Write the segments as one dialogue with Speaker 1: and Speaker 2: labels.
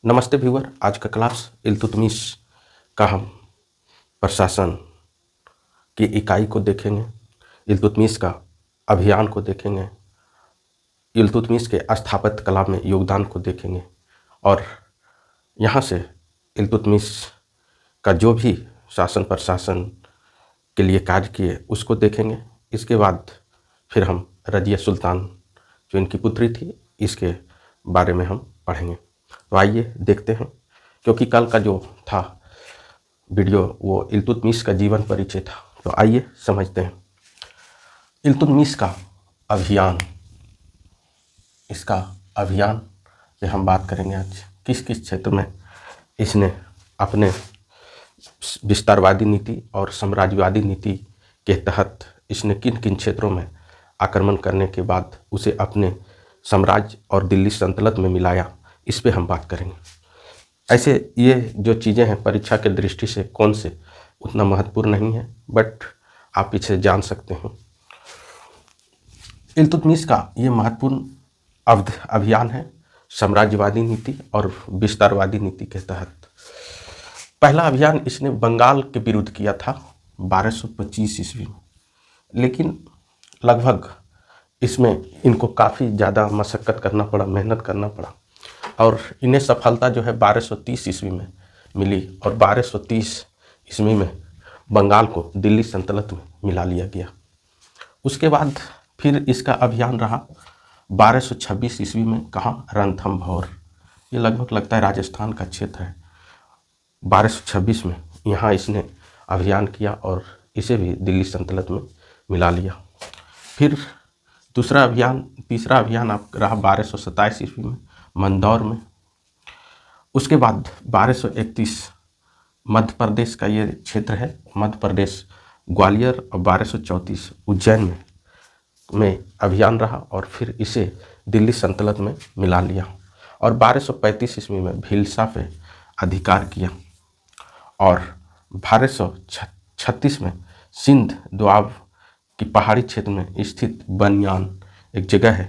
Speaker 1: नमस्ते व्यूअर। आज का क्लास इल्तुतमिश का हम प्रशासन की इकाई को देखेंगे, इल्तुतमिश का अभियान को देखेंगे, इल्तुतमिश के स्थापत्य कला में योगदान को देखेंगे और यहाँ से इल्तुतमिश का जो भी शासन प्रशासन के लिए कार्य किए उसको देखेंगे। इसके बाद फिर हम रज़िया सुल्तान जो इनकी पुत्री थी इसके बारे में हम पढ़ेंगे। तो आइए देखते हैं, क्योंकि कल का जो था वीडियो वो इल्तुतमिश का जीवन परिचय था। तो आइए समझते हैं इल्तुतमिश का अभियान। इसका अभियान से हम बात करेंगे आज किस किस क्षेत्र में इसने अपने विस्तारवादी नीति और साम्राज्यवादी नीति के तहत इसने किन किन क्षेत्रों में आक्रमण करने के बाद उसे अपने साम्राज्य और दिल्ली सल्तनत में मिलाया, इस पे हम बात करेंगे। ऐसे ये जो चीज़ें हैं परीक्षा के दृष्टि से कौन से उतना महत्वपूर्ण नहीं है, बट आप इसे जान सकते हैं। इल्तुतमिश का ये महत्वपूर्ण अभियान है साम्राज्यवादी नीति और विस्तारवादी नीति के तहत। पहला अभियान इसने बंगाल के विरुद्ध किया था 1225 ईस्वी में, लेकिन लगभग इसमें इनको काफ़ी ज़्यादा मशक्क़त करना पड़ा, मेहनत करना पड़ा और इन्हें सफलता जो है 1230 ईस्वी में मिली और 1230 ईस्वी में बंगाल को दिल्ली सल्तनत में मिला लिया गया। उसके बाद फिर इसका अभियान रहा 1226 ईस्वी में, कहाँ, रणथंभौर। ये लगभग लगता है राजस्थान का क्षेत्र है। 1226 में यहाँ इसने अभियान किया और इसे भी दिल्ली सल्तनत में मिला लिया। फिर तीसरा अभियान रहा 1227 ईस्वी में मंदौर में। उसके बाद 1231 मध्य प्रदेश का ये क्षेत्र है, मध्य प्रदेश ग्वालियर, और 1234 उज्जैन में अभियान रहा और फिर इसे दिल्ली सल्तनत में मिला लिया और 1235 ईस्वी में भीलसा पे अधिकार किया और 1236 में सिंध दोआब की पहाड़ी क्षेत्र में स्थित बनियान एक जगह है,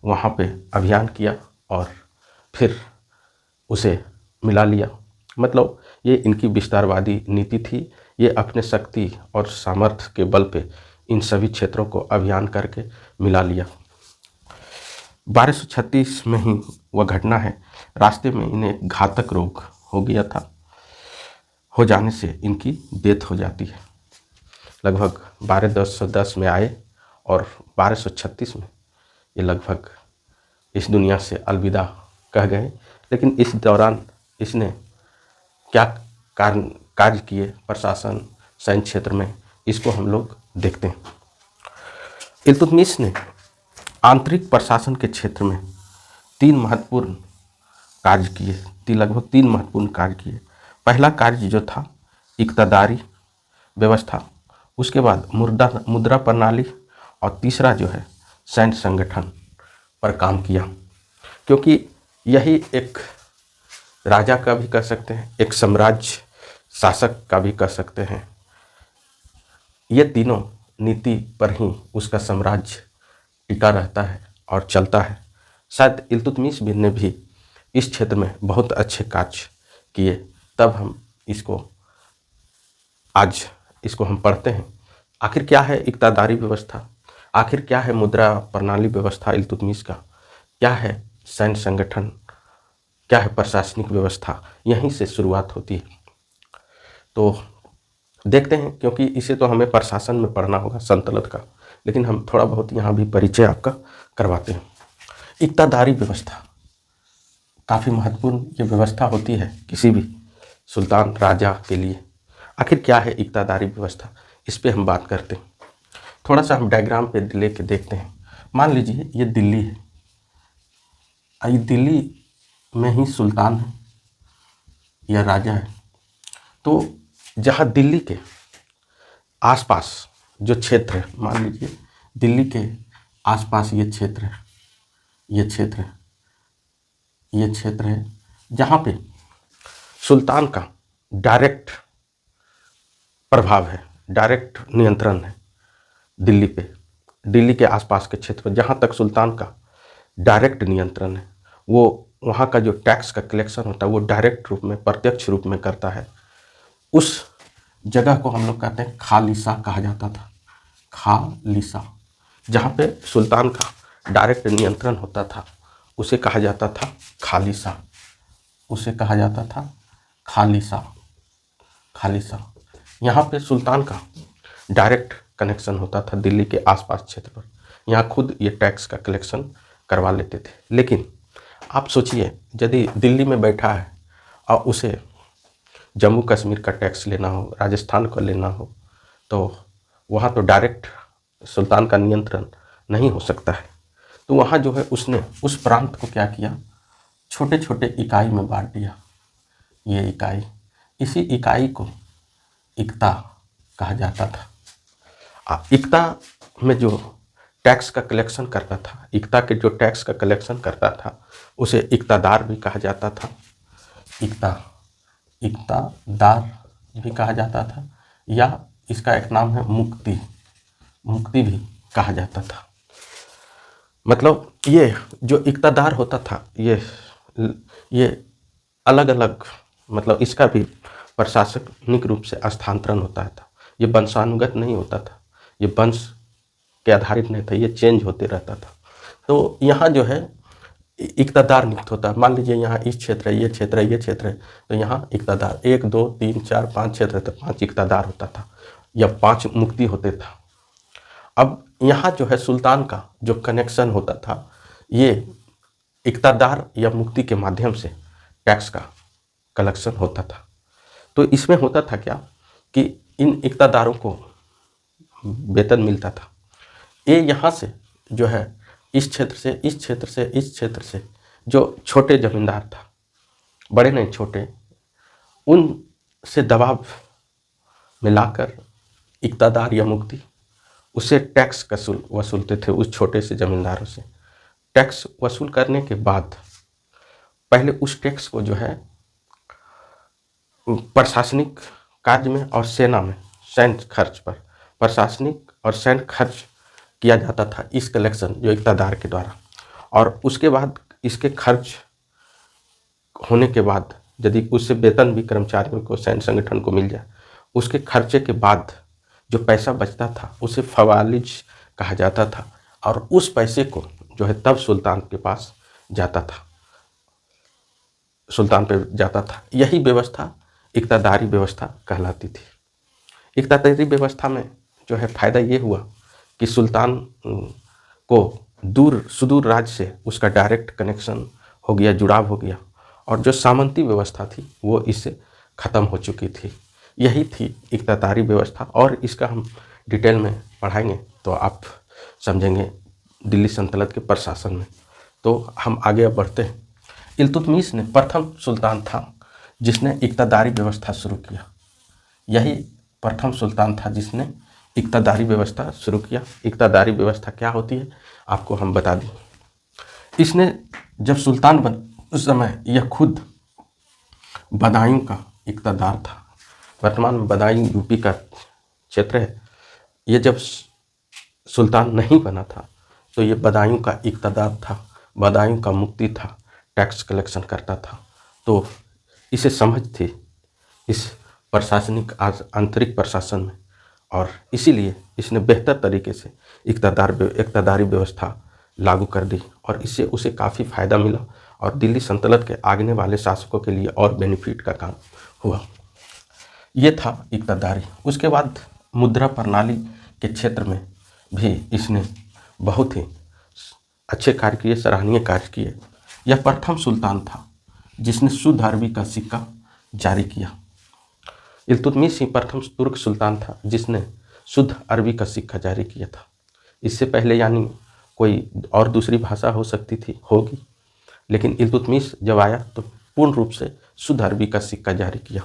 Speaker 1: वहाँ पे अभियान किया और फिर उसे मिला लिया। मतलब ये इनकी विस्तारवादी नीति थी। ये अपने शक्ति और सामर्थ्य के बल पे इन सभी क्षेत्रों को अभियान करके मिला लिया। 1236 में ही वह घटना है, रास्ते में इन्हें घातक रोग हो गया था, हो जाने से इनकी डेथ हो जाती है। लगभग 1210 में आए और 1236 में ये लगभग इस दुनिया से अलविदा कह गए। लेकिन इस दौरान इसने क्या कार्य किए प्रशासन सैन्य क्षेत्र में, इसको हम लोग देखते हैं। इल्तुतमिश ने आंतरिक प्रशासन के क्षेत्र में लगभग तीन महत्वपूर्ण कार्य किए। पहला कार्य जो था इक़्तिदारी व्यवस्था, उसके बाद मुद्रा प्रणाली और तीसरा जो है सैन्य संगठन पर काम किया, क्योंकि यही एक राजा का भी कह सकते हैं, एक साम्राज्य शासक का भी कह सकते हैं। ये तीनों नीति पर ही उसका साम्राज्य टिका रहता है और चलता है। शायद इल्तुतमिश ने भी इस क्षेत्र में बहुत अच्छे कार्य किए, तब हम आज इसको हम पढ़ते हैं। आखिर क्या है इक़्तिदारी व्यवस्था, आखिर क्या है मुद्रा प्रणाली व्यवस्था इल्तुतमिश का, क्या है सैन्य संगठन, क्या है प्रशासनिक व्यवस्था, यहीं से शुरुआत होती है। तो देखते हैं, क्योंकि इसे तो हमें प्रशासन में पढ़ना होगा सल्तनत का, लेकिन हम थोड़ा बहुत यहाँ भी परिचय आपका करवाते हैं। इक़्तिदारी व्यवस्था काफ़ी महत्वपूर्ण ये व्यवस्था होती है किसी भी सुल्तान राजा के लिए। आखिर क्या है इक़्तिदारी व्यवस्था, इस पे हम बात करते हैं। थोड़ा सा हम डायग्राम पे लेके देखते हैं। मान लीजिए ये दिल्ली है, ये दिल्ली में ही सुल्तान है या राजा है। तो जहाँ दिल्ली के आसपास जो क्षेत्र है, मान लीजिए दिल्ली के आसपास ये क्षेत्र है, ये क्षेत्र है जहाँ पे सुल्तान का डायरेक्ट प्रभाव है, डायरेक्ट नियंत्रण है दिल्ली पे, दिल्ली के आसपास के क्षेत्र पर जहाँ तक सुल्तान का डायरेक्ट नियंत्रण है, वो वहाँ का जो टैक्स का कलेक्शन होता है वो डायरेक्ट रूप में, प्रत्यक्ष रूप में करता है, उस जगह को हम लोग कहते हैं खालिसा कहा जाता था। खालिसा, जहाँ पे सुल्तान का डायरेक्ट नियंत्रण होता था, उसे कहा जाता था खालिसा। उसे कहा जाता था खालिसा। खालिसा, यहाँ पे सुल्तान का डायरेक्ट कनेक्शन होता था दिल्ली के आसपास क्षेत्र पर। यहाँ खुद ये टैक्स का कलेक्शन करवा लेते थे। लेकिन आप सोचिए, यदि दिल्ली में बैठा है और उसे जम्मू कश्मीर का टैक्स लेना हो, राजस्थान का लेना हो, तो वहाँ तो डायरेक्ट सुल्तान का नियंत्रण नहीं हो सकता है। तो वहाँ जो है उसने उस प्रांत को क्या किया, छोटे छोटे इकाई में बांट दिया। ये इकाई, इसी इकाई को इक्ता कहा जाता था। इक्ता में जो टैक्स का कलेक्शन करता था, इक्ता के जो टैक्स का कलेक्शन करता था, उसे इक्तादार भी कहा जाता था। इक्तादार भी कहा जाता था, या इसका एक नाम है मुक्ति, मुक्ति भी कहा जाता था। मतलब ये जो इक्तादार होता था, ये अलग अलग, मतलब इसका भी प्रशासनिक रूप से स्थानांतरण होता था। ये वंशानुगत नहीं होता था, ये वंश के आधारित नहीं था, ये चेंज होते रहता था। तो यहाँ जो है इक्तादार नियुक्त होता है। मान लीजिए यहाँ इस क्षेत्र है, ये क्षेत्र है, ये क्षेत्र है, तो यहाँ इक्तादार 1 2 3 4 5 क्षेत्र है, तो 5 इक्तादार होता था या 5 मुक्ति होते था। अब यहाँ जो है सुल्तान का जो कनेक्शन होता था, ये इक्तादार या मुक्ति के माध्यम से टैक्स का कलेक्शन होता था। तो इसमें होता था क्या कि इन इक्तादारों को वेतन मिलता था। ये यहाँ से जो है इस क्षेत्र से, इस क्षेत्र से, इस क्षेत्र से जो छोटे जमींदार था, बड़े नहीं छोटे, उन से दबाव मिलाकर इक्तादार या मुक्ति उसे टैक्स वसूलते थे उस छोटे से जमींदारों से। टैक्स वसूल करने के बाद पहले उस टैक्स को जो है प्रशासनिक कार्य में और सेना में सैन्य खर्च पर, प्रशासनिक और सैन्य खर्च किया जाता था इस कलेक्शन जो इक्तादार के द्वारा। और उसके बाद इसके खर्च होने के बाद यदि उससे वेतन भी कर्मचारियों को, सैन्य संगठन को मिल जाए, उसके खर्चे के बाद जो पैसा बचता था उसे फवालिज कहा जाता था। और उस पैसे को जो है तब सुल्तान के पास जाता था, सुल्तान पे जाता था। यही व्यवस्था इक्तादारी व्यवस्था कहलाती थी। इक्तादारी व्यवस्था में जो है फ़ायदा ये हुआ कि सुल्तान को दूर सुदूर राज्य से उसका डायरेक्ट कनेक्शन हो गया, जुड़ाव हो गया, और जो सामंती व्यवस्था थी वो इससे ख़त्म हो चुकी थी। यही थी इक्तादारी व्यवस्था, और इसका हम डिटेल में पढ़ाएंगे तो आप समझेंगे दिल्ली सल्तनत के प्रशासन में। तो हम आगे अब बढ़ते हैं। इल्तुतमिश ने प्रथम सुल्तान था जिसने इक्तादारी व्यवस्था शुरू किया। यही प्रथम सुल्तान था जिसने इक्तादारी व्यवस्था शुरू किया। इक्तादारी व्यवस्था क्या होती है आपको हम बता दें। इसने जब सुल्तान बन उस समय यह खुद बदायूं का इक्तादार था। वर्तमान में बदायूं यूपी का क्षेत्र है। ये जब सुल्तान नहीं बना था तो ये बदायूं का इक्तादार था, बदायूं का मुक्ति था, टैक्स कलेक्शन करता था। तो इसे समझ थी इस प्रशासनिक आंतरिक प्रशासन में, और इसीलिए इसने बेहतर तरीके से इक्तादारी व्यवस्था लागू कर दी, और इससे उसे काफ़ी फ़ायदा मिला और दिल्ली सल्तनत के आगने वाले शासकों के लिए और बेनिफिट का काम हुआ। ये था इक्तादारी। उसके बाद मुद्रा प्रणाली के क्षेत्र में भी इसने बहुत ही अच्छे कार्य किए, सराहनीय कार्य किए। यह प्रथम सुल्तान था जिसने शुद्ध अरबी का सिक्का जारी किया। इल्तुतमिश ही प्रथम तुर्क सुल्तान था जिसने शुद्ध अरबी का सिक्का जारी किया था। इससे पहले यानी कोई और दूसरी भाषा हो सकती थी, होगी, लेकिन इल्तुतमिश जब आया तो पूर्ण रूप से शुद्ध अरबी का सिक्का जारी किया।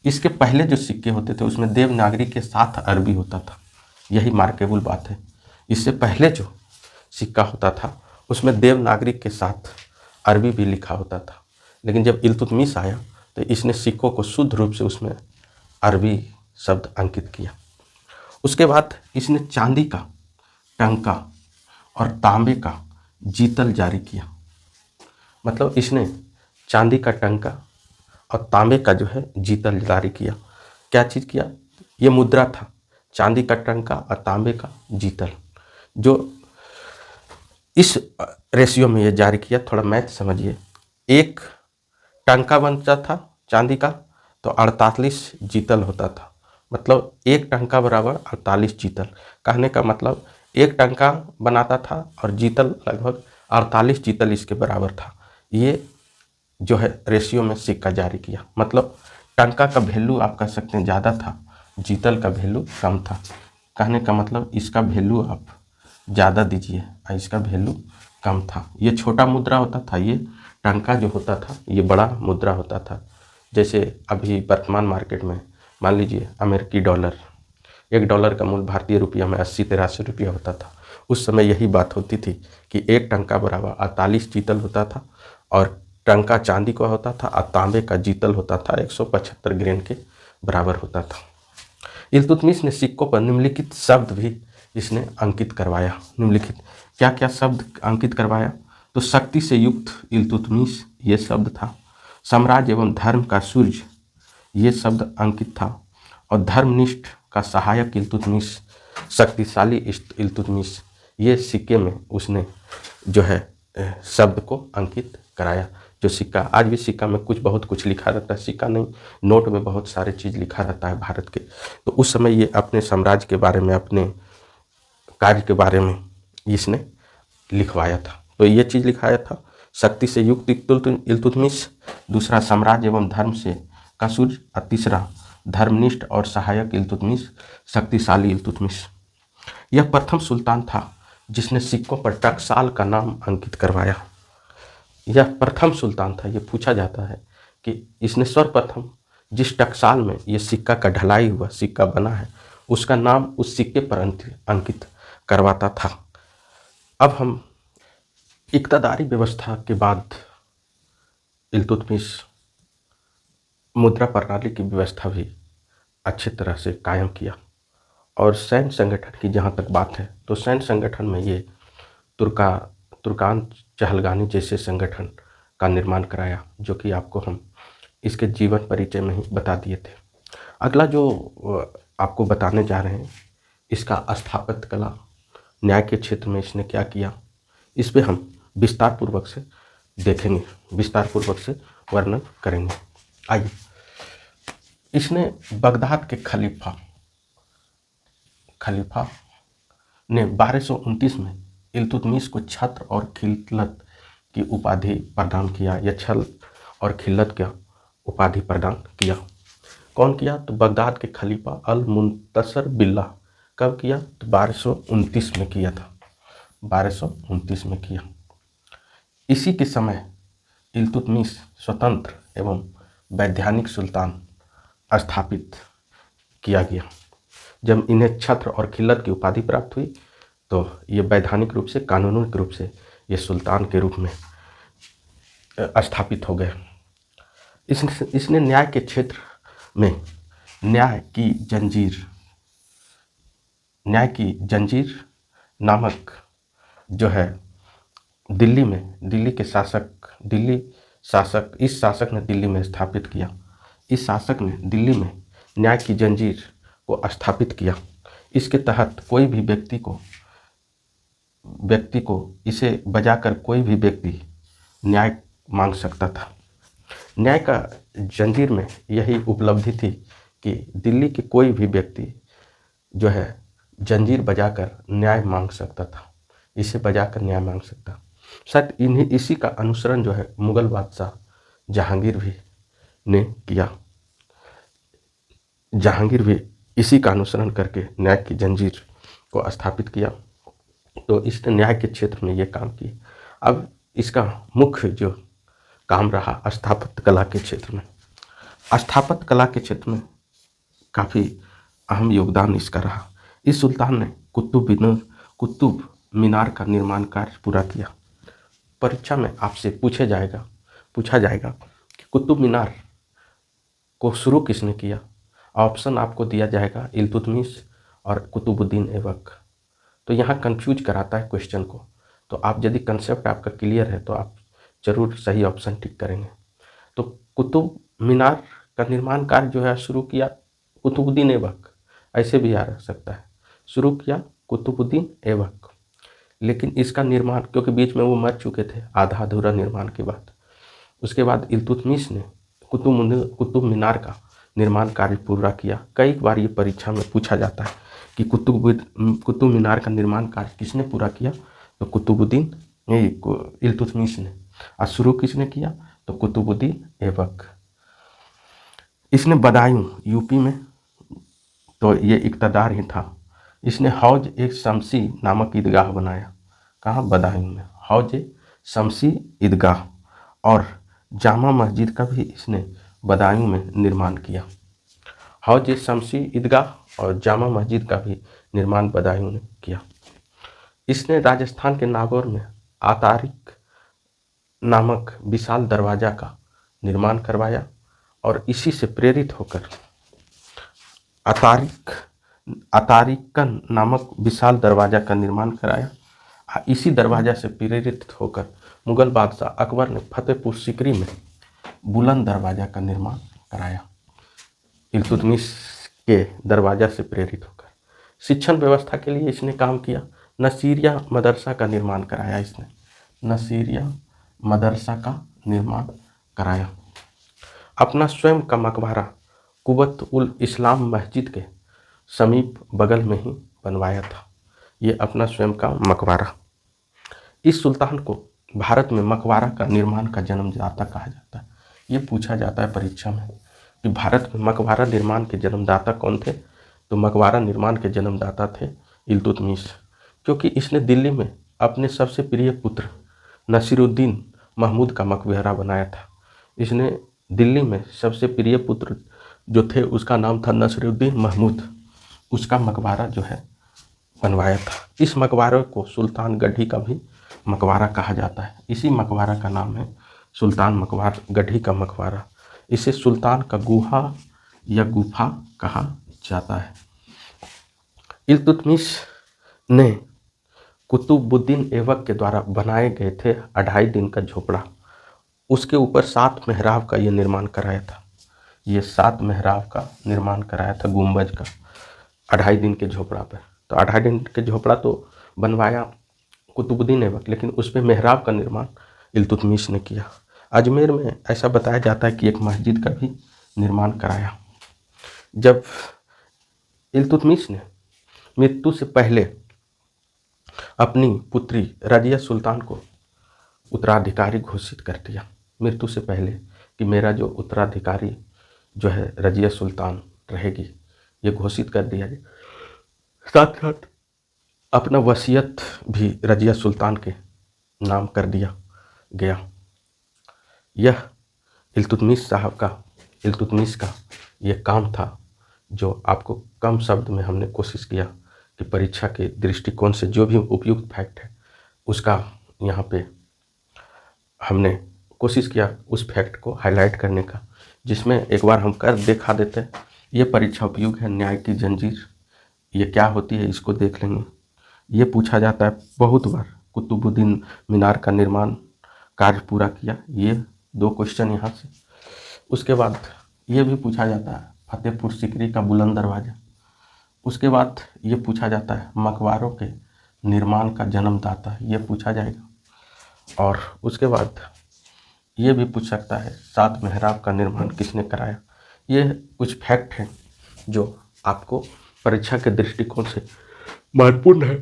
Speaker 1: इसके पहले जो सिक्के होते थे उसमें देवनागरी के साथ अरबी होता था। यही मार्केबल बात है। इससे पहले जो सिक्का होता था उसमें देवनागरी के साथ अरबी भी लिखा होता था, लेकिन जब इल्तुतमिश आया तो इसने सिक्कों को शुद्ध रूप से उसमें अरबी शब्द अंकित किया। उसके बाद इसने चांदी का टंका और तांबे का जीतल जारी किया। मतलब इसने चांदी का टंका और तांबे का जो है जीतल जारी किया। क्या चीज़ किया? ये मुद्रा था, चांदी का टंका और तांबे का जीतल, जो इस रेशियो में ये जारी किया। थोड़ा मैथ समझिए, एक टंका बनता था चांदी का तो 48 जीतल होता था। मतलब एक टंका बराबर 48 जीतल। कहने का मतलब एक टंका बनाता था और जीतल लगभग 48 जीतल इसके बराबर था। ये जो है रेशियो में सिक्का जारी किया। मतलब टंका का वैल्यू आप कह सकते हैं ज़्यादा था, जीतल का वैल्यू कम था। कहने का मतलब इसका वैल्यू आप ज़्यादा दीजिए और इसका वैल्यू कम था। ये छोटा मुद्रा होता था, ये टंका जो होता था ये बड़ा मुद्रा होता था। जैसे अभी वर्तमान मार्केट में मान लीजिए अमेरिकी डॉलर, $1 का मूल्य भारतीय रुपया में 80-83 रुपया होता था। उस समय यही बात होती थी कि एक टंका बराबर 48 जीतल होता था और टंका चांदी का होता था और तांबे का जीतल होता था 175 ग्रेन के बराबर होता था। इल्तुतमिश ने सिक्कों पर निम्नलिखित शब्द भी इसने अंकित करवाया। निम्नलिखित क्या क्या शब्द अंकित करवाया? तो शक्ति से युक्त इल्तुतमिश ये शब्द था। साम्राज्य एवं धर्म का सूर्य ये शब्द अंकित था। और धर्मनिष्ठ का सहायक इल्तुतमिश, शक्तिशाली इल्तुतमिश, ये सिक्के में उसने जो है शब्द को अंकित कराया। जो सिक्का आज भी सिक्का में बहुत कुछ लिखा रहता है, सिक्का नहीं नोट में बहुत सारे चीज़ लिखा रहता है भारत के। तो उस समय ये अपने साम्राज्य के बारे में, अपने कार्य के बारे में इसने लिखवाया था। तो ये चीज़ लिखाया था, शक्ति से युक्त इल्तुतमिश, दूसरा साम्राज्य एवं धर्म से का सूर्य, और तीसरा धर्मनिष्ठ और सहायक इल्तुतमिश, शक्तिशाली इल्तुतमिश। यह प्रथम सुल्तान था जिसने सिक्कों पर टकसाल का नाम अंकित करवाया। यह प्रथम सुल्तान था। ये पूछा जाता है कि इसने सर्वप्रथम जिस टकसाल में ये सिक्का का ढलाई हुआ सिक्का बना है उसका नाम उस सिक्के पर अंकित करवाता था। अब हम इक़्तिदारी व्यवस्था के बाद इल्तुतमिश मुद्रा प्रणाली की व्यवस्था भी अच्छी तरह से कायम किया। और सैन्य संगठन की जहाँ तक बात है तो सैन्य संगठन में ये तुर्कान चहलगानी जैसे संगठन का निर्माण कराया, जो कि आपको हम इसके जीवन परिचय में ही बता दिए थे। अगला जो आपको बताने जा रहे हैं इसका स्थापत्य कला, न्याय के क्षेत्र में इसने क्या किया, इस पे हम विस्तार पूर्वक से देखेंगे, विस्तार पूर्वक से वर्णन करेंगे। आइए, इसने बगदाद के खलीफा ने 1229 में इल्तुतमिश को छत्र और खिलत की उपाधि प्रदान किया, या छल और खिलत का उपाधि प्रदान किया। कौन किया? तो बगदाद के खलीफा अल मुंतसर बिल्ला। कब किया? तो 1229 में किया था, 1229 में किया। इसी के समय इल्तुतमिश स्वतंत्र एवं वैधानिक सुल्तान स्थापित किया गया। जब इन्हें छत्र और खिलत की उपाधि प्राप्त हुई तो ये वैधानिक रूप से, कानूनी रूप से ये सुल्तान के रूप में स्थापित हो गए। इसने न्याय के क्षेत्र में न्याय की जंजीर नामक जो है इस शासक ने दिल्ली में स्थापित किया। इस शासक ने दिल्ली में न्याय की जंजीर को स्थापित किया। इसके तहत कोई भी व्यक्ति को इसे बजाकर कोई भी व्यक्ति न्याय मांग सकता था। न्याय का जंजीर में यही उपलब्धि थी कि दिल्ली के कोई भी व्यक्ति जो है जंजीर बजाकर न्याय मांग सकता था, इसे बजाकर न्याय मांग सकता। शायद इसी का अनुसरण जो है मुगल बादशाह जहांगीर भी ने किया। जहांगीर भी इसी का अनुसरण करके न्याय की जंजीर को स्थापित किया। तो इसने न्याय के क्षेत्र में ये काम किया। अब इसका मुख्य जो काम रहा स्थापत्य कला के क्षेत्र में। स्थापत्य कला के क्षेत्र में काफ़ी अहम योगदान इसका रहा। इस सुल्तान ने कुतुब मीनार का निर्माण कार्य पूरा किया। परीक्षा में आपसे पूछा जाएगा कि कुतुब मीनार को शुरू किसने किया। ऑप्शन आपको दिया जाएगा इल्तुतमिश और कुतुबुद्दीन ऐबक। तो यहाँ कंफ्यूज कराता है क्वेश्चन को। तो आप यदि कंसेप्ट आपका क्लियर है तो आप जरूर सही ऑप्शन टिक करेंगे। तो कुतुब मीनार का निर्माण कार्य जो है शुरू किया कुतुबुद्दीन ऐबक, ऐसे भी आ सकता है, शुरू किया कुतुबुद्दीन ऐबक। लेकिन इसका निर्माण, क्योंकि बीच में वो मर चुके थे आधा अधूरा निर्माण के बाद, उसके बाद इल्तुतमिश ने कुतुब मीनार का निर्माण कार्य पूरा किया। कई बार ये परीक्षा में पूछा जाता है कि कुतुब मीनार का निर्माण कार्य किसने पूरा किया, तो कुतुबुद्दीन इल्तुतमिश ने। और शुरू किसने किया, तो कुतुबुद्दीन ऐबक। इसने बदायूं यूपी में, तो ये इक़्तिदार ही था। इसने हौज एक शमसी नामक ईदगाह बनाया। कहाँ, बदायूं में हौज शमसी ईदगाह। और जामा मस्जिद का भी इसने बदायूं में निर्माण किया। हौज शमसी ईदगाह और जामा मस्जिद का भी निर्माण बदायूं ने किया। इसने राजस्थान के नागौर में आतारिक नामक विशाल दरवाजा का निर्माण करवाया और इसी से प्रेरित होकर अतारिकन नामक विशाल दरवाजा का निर्माण कराया। इसी दरवाजा से प्रेरित होकर मुगल बादशाह अकबर ने फतेहपुर सीकरी में बुलंद दरवाजा का निर्माण कराया, इल्तुतमिश के दरवाजा से प्रेरित होकर। शिक्षण व्यवस्था के लिए इसने काम किया। नसीरिया मदरसा का निर्माण कराया इसने, नसीरिया मदरसा का निर्माण कराया। अपना स्वयं का मकबरा कुवत उल इस्लाम मस्जिद के समीप बगल में ही बनवाया था। ये अपना स्वयं का मकबरा। इस सुल्तान को भारत में मकबरा का निर्माण का जन्मदाता कहा जाता है। ये पूछा जाता है परीक्षा में कि भारत में मकबरा निर्माण के जन्मदाता कौन थे, तो मकबरा निर्माण के जन्मदाता थे इल्तुतमिश, क्योंकि इसने दिल्ली में अपने सबसे प्रिय पुत्र नसीरुद्दीन महमूद का मकबरा बनाया था। इसने दिल्ली में सबसे प्रिय पुत्र जो थे उसका नाम था नसीरुद्दीन महमूद, उसका मकबरा जो है बनवाया था। इस मकबरे को सुल्तान गढ़ी का भी मकबरा कहा जाता है। इसी मकबरा का नाम है सुल्तान गढ़ी का मकबरा। इसे सुल्तान का गुहा या गुफा कहा जाता है। इल्तुतमिश ने कुतुबुद्दीन ऐबक के द्वारा बनाए गए थे 2.5 दिन का झोपड़ा, उसके ऊपर 7 मेहराब का ये निर्माण कराया था। ये 7 मेहराब का निर्माण कराया था गुंबज का 2.5 दिन के झोपड़ा पर। तो 2.5 दिन के झोपड़ा तो बनवाया कुतुबुद्दीन ऐबक, लेकिन उस पर मेहराब का निर्माण इल्तुतमिश ने किया। अजमेर में ऐसा बताया जाता है कि एक मस्जिद का भी निर्माण कराया। जब इल्तुतमिश ने मृत्यु से पहले अपनी पुत्री रजिया सुल्तान को उत्तराधिकारी घोषित कर दिया, मृत्यु से पहले, कि मेरा जो उत्तराधिकारी जो है रजिया सुल्तान रहेगी, ये घोषित कर दिया गया। साथ साथ अपना वसीयत भी रजिया सुल्तान के नाम कर दिया गया। यह इल्तुतमिश का ये काम था जो आपको कम शब्द में हमने कोशिश किया कि परीक्षा के दृष्टिकोण से जो भी उपयुक्त फैक्ट है उसका यहाँ पे हमने कोशिश किया उस फैक्ट को हाईलाइट करने का, जिसमें एक बार हम कर दिखा देते हैं। ये परीक्षा उपयुक्त है, न्याय की जंजीर ये क्या होती है इसको देख लेंगे। ये पूछा जाता है बहुत बार, कुतुबुद्दीन मीनार का निर्माण कार्य पूरा किया, ये 2 क्वेश्चन यहाँ से। उसके बाद ये भी पूछा जाता है फतेहपुर सीकरी का बुलंद दरवाजा। उसके बाद ये पूछा जाता है मकबरों के निर्माण का जन्मदाता, ये पूछा जाएगा। और उसके बाद ये भी पूछ सकता है 7 मेहराब का निर्माण किसने कराया। ये कुछ फैक्ट हैं जो आपको परीक्षा के दृष्टिकोण से महत्वपूर्ण है।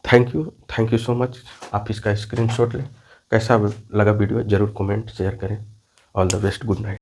Speaker 1: Thank you so much. आप इसका स्क्रीनशॉट लें। कैसा लगा वीडियो ज़रूर कमेंट शेयर करें। All the best, good night.